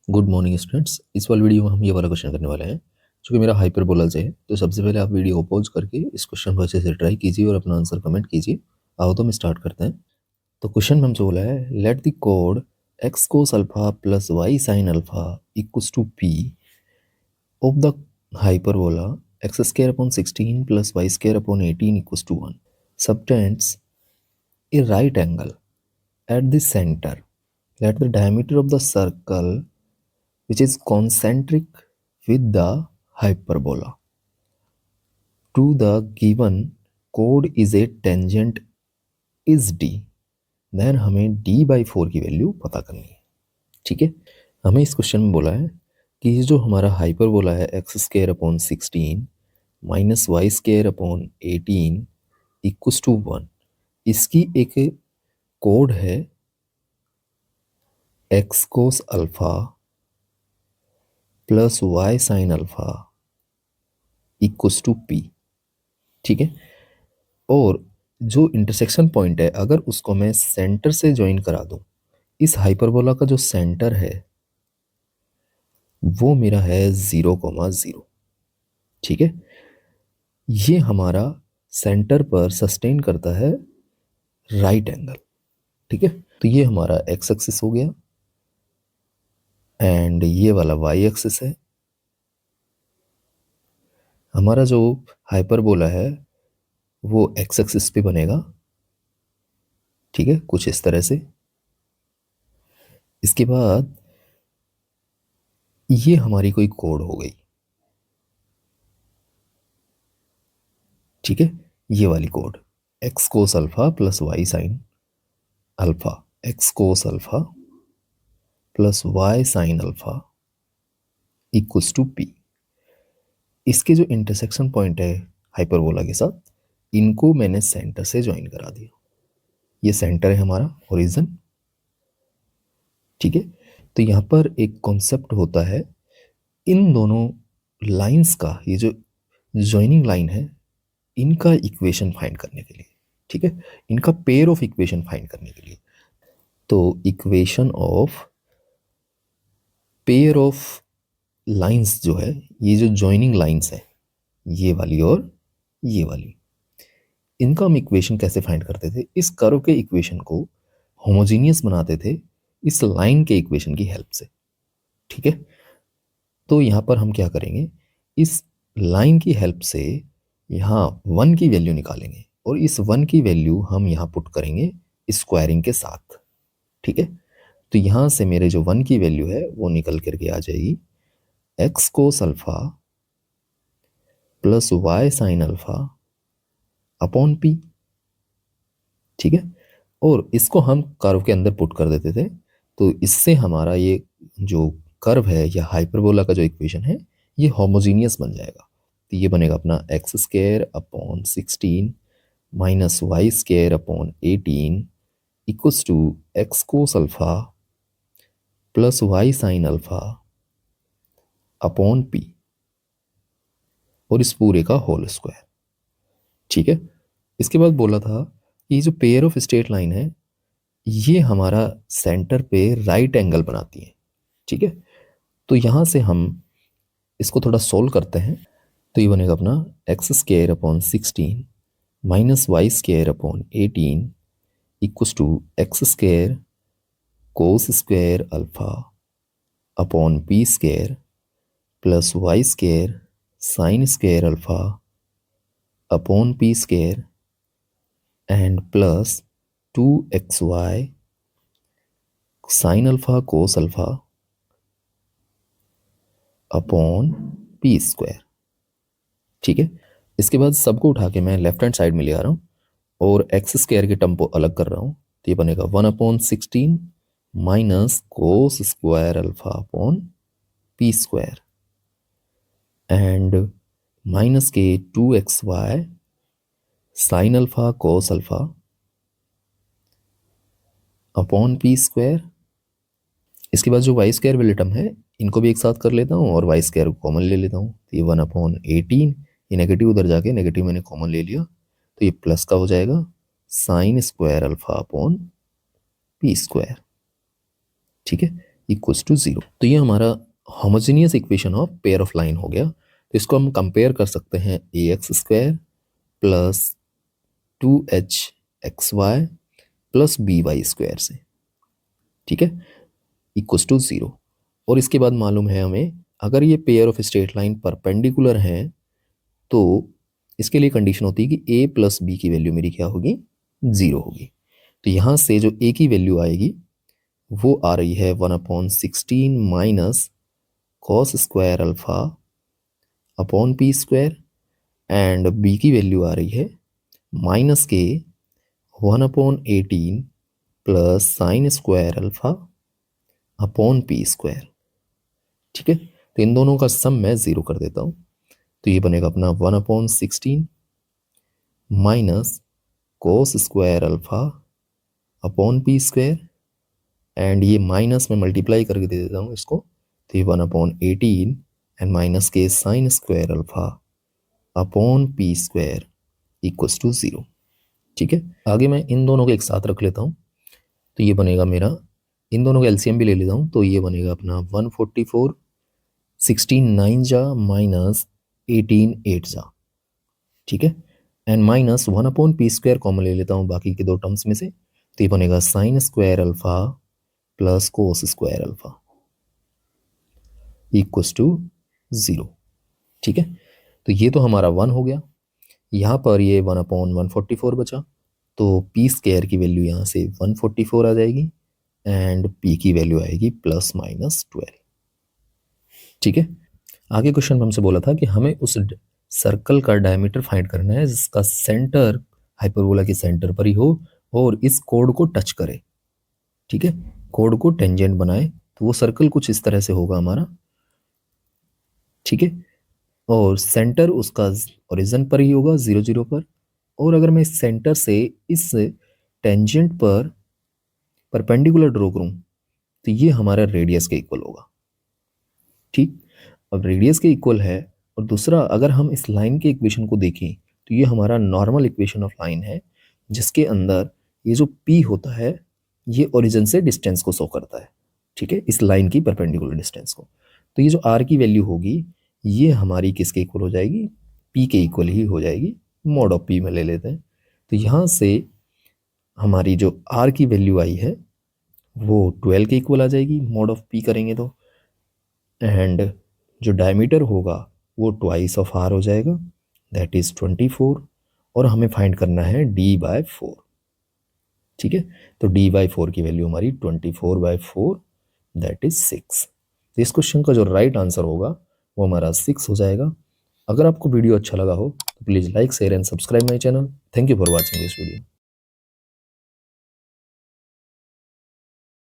Good morning students. इस वाले video में हम ये वाला क्वेश्चन करने वाले हैं जो कि मेरा हाइपरबोला से है। तो सबसे पहले आप वीडियो को पॉज करके इस क्वेश्चन को अच्छे से ट्राई कीजिए और अपना आंसर कमेंट कीजिए। आओ तो हम स्टार्ट करते हैं। तो क्वेश्चन में हमसे बोला है लेट द कोड x cos alpha plus y sine alpha equals to p of the hyperbola x square upon 16 plus y square upon 18 equals to 1 subtends a right angle at the center. Let the diameter of the circle which is concentric with the hyperbola to the given chord is a tangent is d. Then हमें d/4 की value पता करनी है। ठीक है, हमें इस question में बोला है कि ये जो हमारा हाइपरबोला है x square upon 16 minus y square upon 18 equals to 1, इसकी एक कोड है x cos alpha plus y sine alpha equals to p. ठीक है, और जो इंटरसेक्शन पॉइंट है अगर उसको मैं सेंटर से ज्वाइन करा दूं, इस हाइपरबोला का जो सेंटर है वो मेरा है 0,0। ठीक है, ये हमारा सेंटर पर सस्टेन करता है राइट एंगल। ठीक है, तो ये हमारा एक्स एक्सिस हो गया एंड ये वाला वाई एक्सिस है। हमारा जो हाइपरबोला है वो एक्स एक्सिस पे बनेगा। ठीक है, कुछ इस तरह से। इसके बाद ये हमारी कोई कोड हो गई। ठीक है, ये वाली कोड x cos alpha plus y sine alpha, x cos alpha plus y sine alpha equals to p. इसके जो इंटरसेक्शन पॉइंट है हाइपरबोला के साथ, इनको मैंने सेंटर से ज्वाइन करा दिया। ये सेंटर है हमारा ओरिजिन। ठीक है, तो यहाँ पर एक कॉन्सेप्ट होता है इन दोनों लाइंस का, ये जो ज्वाइनिंग लाइन है इनका इक्वेशन फाइंड करने के लिए। ठीक है, इनका पेयर ऑफ इक्वेशन फाइंड करने के लिए। तो equation of pair of lines जो है, ये जो ज्वाइनिंग लाइंस है ये वाली और ये वाली, इनका हम इक्वेशन कैसे फाइंड करते थे? इस कर्व के इक्वेशन को होमोजीनियस बनाते थे इस लाइन के इक्वेशन की हेल्प से। ठीक है, तो यहाँ पर हम क्या करेंगे, इस लाइन की हेल्प से यहाँ 1 की वैल्यू निकालेंगे और इस 1 की वैल्यू हम यहाँ पुट करेंगे स्क्वायरिंग के साथ। ठीक है, तो यहाँ से मेरे जो 1 की वैल्यू है वो निकल करके आ जाएगी x cos alpha plus y sine alpha upon p. ठीक है, और इसको हम कर्व के अंदर पुट कर देते थे, तो इससे हमारा ये जो कर्व है या हाइपरबोला का जो इक्वेशन है ये होमोजीनियस बन जाएगा। तो ये बनेगा अपना x square upon 16 minus y square upon 18 equals to x cos alpha plus y sine alpha upon p, और इस पूरे का होल स्क्वायर। ठीक है, इसके बाद बोला था कि जो पेयर ऑफ स्ट्रेट लाइन है ये हमारा सेंटर पे राइट एंगल बनाती है। ठीक है, तो यहाँ से हम इसको थोड़ा सोल्व करते हैं। तो ये बनेगा अपना x square upon 16 minus y square upon 18 equals to x square cos square alpha upon p square plus y square sine square alpha upon p square and plus 2xy sine alpha cos alpha upon p square. ठीक है, इसके बाद सबको उठा के मैं left hand side में ले आ रहा हूँ और एक्स स्क्वायर के टर्म को अलग कर रहा हूँ। तो ये बनेगा 1/16 minus cos square alpha upon p square and minus के 2xy sine alpha cos alpha upon p square. इसके बाद जो वाई स्क्वायर वाले टर्म है इनको भी एक साथ कर लेता हूँ और वाई स्क्वायर को कॉमन ले लेता हूँ। तो ये 1/18, ये नेगेटिव उधर जाके नेगेटिव मैंने कॉमन ले लिया, तो ये प्लस का हो जाएगा sine square alpha upon p square. ठीक है, इक्वल्स टू 0। तो ये हमारा homogeneous equation of pair of line हो गया। तो इसको हम कंपेयर कर सकते हैं a x square plus 2h(xy) plus by square से, ठीक है, इक्वल्स टू 0। और इसके बाद मालूम है हमें, अगर ये pair of straight line perpendicular हैं तो इसके लिए कंडीशन होती है कि a प्लस बी की वैल्यू मेरी क्या होगी, 0 होगी। तो यहाँ से जो a की वैल्यू आएगी वो आ रही है 1/16 minus cos square alpha upon p square, and b की वैल्यू आ रही है माइनस के 1/18 plus sign square alpha upon p square, ठीक है। तो इन दोनों का सम मैं 0 कर देता हूँ। तो ये बनेगा अपना 1/16 minus cos square alpha upon p square, and ये माइनस में मल्टीप्लाई करके दे देता हूँ इसको। तो ये 1/18 एंड माइनस के sine square alpha upon p square equals to 0, ठीक है। आगे मैं इन दोनों को एक साथ रख लेता हूँ। तो ये बनेगा मेरा, इन दोनों का एलसीएम भी ले लेता हूँ। तो ये बनेगा अपना 144 16 9 जा माइनस 18 8 जा, ठीक है। And minus 1/p square common ले लेता हूँ बाकी के दो टर्म्स में से। तो ये बनेगा sine square alpha plus cos square alpha equals to 0, ठीक है। तो ये तो हमारा 1 हो गया। यहाँ पर ये 1/144 बचा, तो पी स्क्वायर की वैल्यू यहाँ से 144 आ जाएगी एंड पी की वैल्यू आएगी ±12, ठीक है। आगे क्वेश्चन में हमसे बोला था कि हमें उस सर्कल का डायमीटर फाइंड करना है जिसका सेंटर हाइपरबोला के सेंटर पर ही हो और इस कोड को टच करे, ठीक है, कोड को टेंजेंट बनाए। तो वो सर्कल कुछ इस तरह से होगा हमारा, ठीक है, और सेंटर उसका ओरिजिन पर ही होगा 0 0 पर। और अगर मैं इस सेंटर से इस टेंजेंट पर परपेंडिकुलर ड्रॉ करूं तो ये हमारा रेडियस के इक्वल होगा, ठीक। अब रेडियस के इक्वल है। और दूसरा, अगर हम इस लाइन के इक्वेशन को देखें तो ये हमारा नॉर्मल इक्वेशन ऑफ लाइन है जिसके अंदर ये जो p होता है ये ओरिजिन से डिस्टेंस को शो करता है, ठीक है, इस लाइन की परपेंडिकुलर डिस्टेंस को। तो ये जो r की वैल्यू होगी ये हमारी किसके इक्वल हो जाएगी, p के इक्वल ही हो जाएगी। मॉड ऑफ p में ले लेते हैं। तो यहाँ से हमारी जो r की वैल्यू आई है वो 12 के इक्वल आ जाएगी मॉड ऑफ p करेंगे तो, एंड जो डायमीटर होगा वो ट्वाइस ऑफ r हो जाएगा, दैट इज 24। और हमें फाइंड करना है d/4, ठीक है। तो d/4 की वैल्यू हमारी 24/4 दैट इज 6। तो इस क्वेश्चन का जो राइट आंसर होगा वो हमारा 6 हो जाएगा। अगर आपको वीडियो अच्छा लगा हो तो please like share and subscribe my channel. Thank you for watching this video.